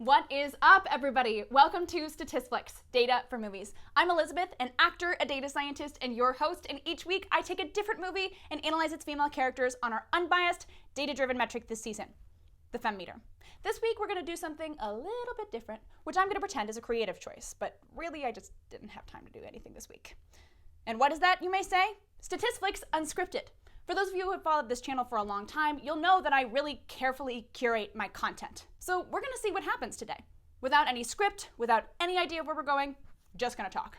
What is up, everybody? Welcome to Statisflix, Data for Movies. I'm Elizabeth, an actor, a data scientist, and your host, and each week I take a different movie and analyze its female characters on our unbiased, data-driven metric this season, the FemmeMeter. This week we're going to do something a little bit different, which I'm going to pretend is a creative choice, but really I just didn't have time to do anything this week. And what is that, you may say? Statisflix Unscripted. For those of you who have followed this channel for a long time, you'll know that I really carefully curate my content. So we're gonna see what happens today. Without any script, without any idea of where we're going, just gonna talk.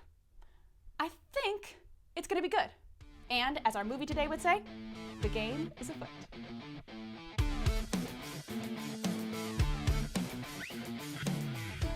I think it's gonna be good. And as our movie today would say, the game is afoot.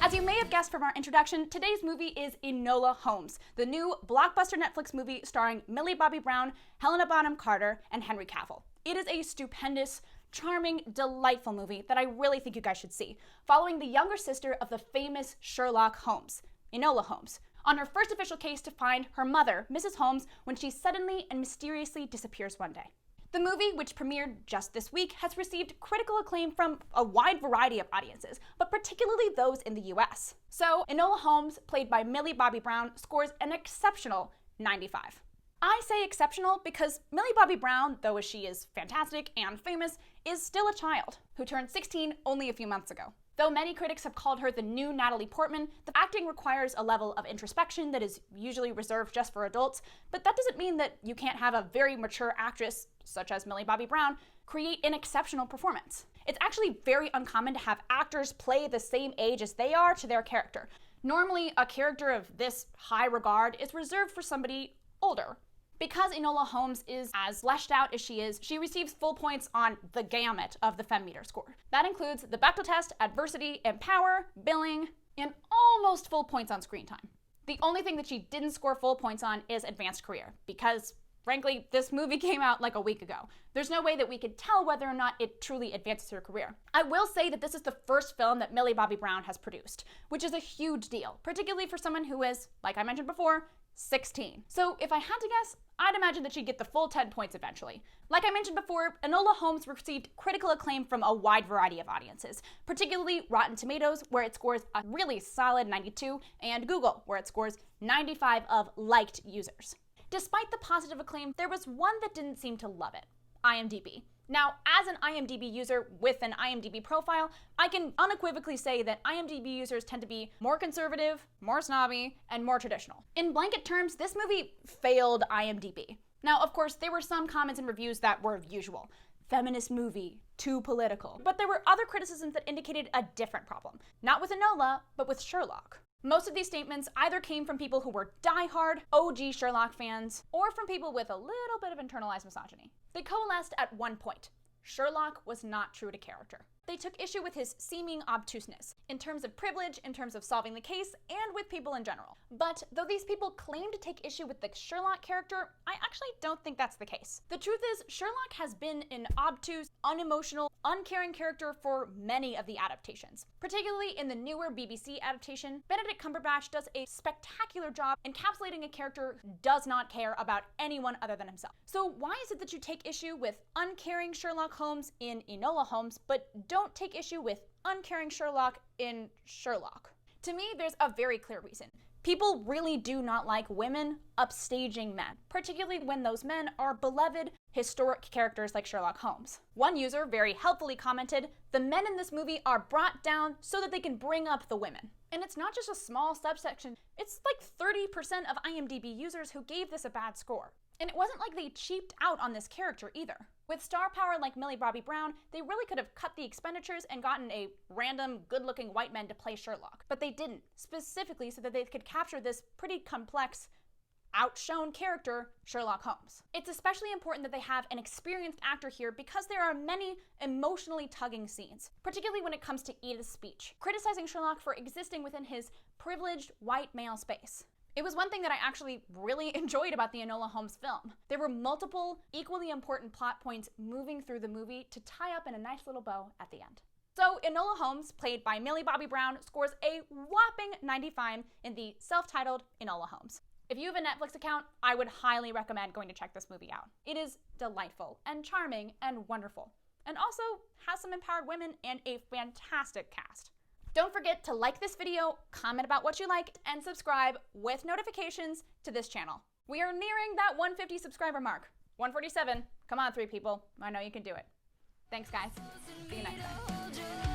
As you may have guessed from our introduction, today's movie is Enola Holmes, the new blockbuster Netflix movie starring Millie Bobby Brown, Helena Bonham Carter, and Henry Cavill. It is a stupendous, charming, delightful movie that I really think you guys should see, following the younger sister of the famous Sherlock Holmes, Enola Holmes, on her first official case to find her mother, Mrs. Holmes, when she suddenly and mysteriously disappears one day. The movie, which premiered just this week, has received critical acclaim from a wide variety of audiences, but particularly those in the US. So, Enola Holmes, played by Millie Bobby Brown, scores an exceptional 95. I say exceptional because Millie Bobby Brown, though she is fantastic and famous, is still a child who turned 16 only a few months ago. Though many critics have called her the new Natalie Portman, the acting requires a level of introspection that is usually reserved just for adults, but that doesn't mean that you can't have a very mature actress, such as Millie Bobby Brown, create an exceptional performance. It's actually very uncommon to have actors play the same age as they are to their character. Normally, a character of this high regard is reserved for somebody older. Because Enola Holmes is as fleshed out as she is, she receives full points on the gamut of the FemmeMeter score. That includes the Bechdel test, adversity, empower, billing, and almost full points on screen time. The only thing that she didn't score full points on is advanced career, because frankly, this movie came out like a week ago. There's no way that we could tell whether or not it truly advances her career. I will say that this is the first film that Millie Bobby Brown has produced, which is a huge deal, particularly for someone who is, like I mentioned before, 16. So if I had to guess, I'd imagine that she'd get the full 10 points eventually. Like I mentioned before, Enola Holmes received critical acclaim from a wide variety of audiences, particularly Rotten Tomatoes, where it scores a really solid 92, and Google, where it scores 95 of liked users. Despite the positive acclaim, there was one that didn't seem to love it: IMDb. Now, as an IMDb user with an IMDb profile, I can unequivocally say that IMDb users tend to be more conservative, more snobby, and more traditional. In blanket terms, this movie failed IMDb. Now, of course, there were some comments and reviews that were usual. Feminist movie, too political. But there were other criticisms that indicated a different problem. Not with Enola, but with Sherlock. Most of these statements either came from people who were diehard, OG Sherlock fans, or from people with a little bit of internalized misogyny. They coalesced at one point: Sherlock was not true to character. They took issue with his seeming obtuseness, in terms of privilege, in terms of solving the case, and with people in general. But though these people claim to take issue with the Sherlock character, I actually don't think that's the case. The truth is, Sherlock has been an obtuse, unemotional, uncaring character for many of the adaptations. Particularly in the newer BBC adaptation, Benedict Cumberbatch does a spectacular job encapsulating a character who does not care about anyone other than himself. So why is it that you take issue with uncaring Sherlock Holmes in Enola Holmes, but don't take issue with uncaring Sherlock in Sherlock? To me, there's a very clear reason. People really do not like women upstaging men, particularly when those men are beloved, historic characters like Sherlock Holmes. One user very helpfully commented, "The men in this movie are brought down so that they can bring up the women." And it's not just a small subsection, it's like 30% of IMDb users who gave this a bad score. And it wasn't like they cheaped out on this character either. With star power like Millie Bobby Brown, they really could have cut the expenditures and gotten a random, good-looking white man to play Sherlock. But they didn't, specifically so that they could capture this pretty complex, outshone character, Sherlock Holmes. It's especially important that they have an experienced actor here because there are many emotionally tugging scenes, particularly when it comes to Edith's speech, criticizing Sherlock for existing within his privileged white male space. It was one thing that I actually really enjoyed about the Enola Holmes film. There were multiple, equally important plot points moving through the movie to tie up in a nice little bow at the end. So Enola Holmes, played by Millie Bobby Brown, scores a whopping 95 in the self-titled Enola Holmes. If you have a Netflix account, I would highly recommend going to check this movie out. It is delightful and charming and wonderful, and also has some empowered women and a fantastic cast. Don't forget to like this video, comment about what you liked, and subscribe with notifications to this channel. We are nearing that 150 subscriber mark. 147. Come on, 3 people. I know you can do it. Thanks, guys. See you next time.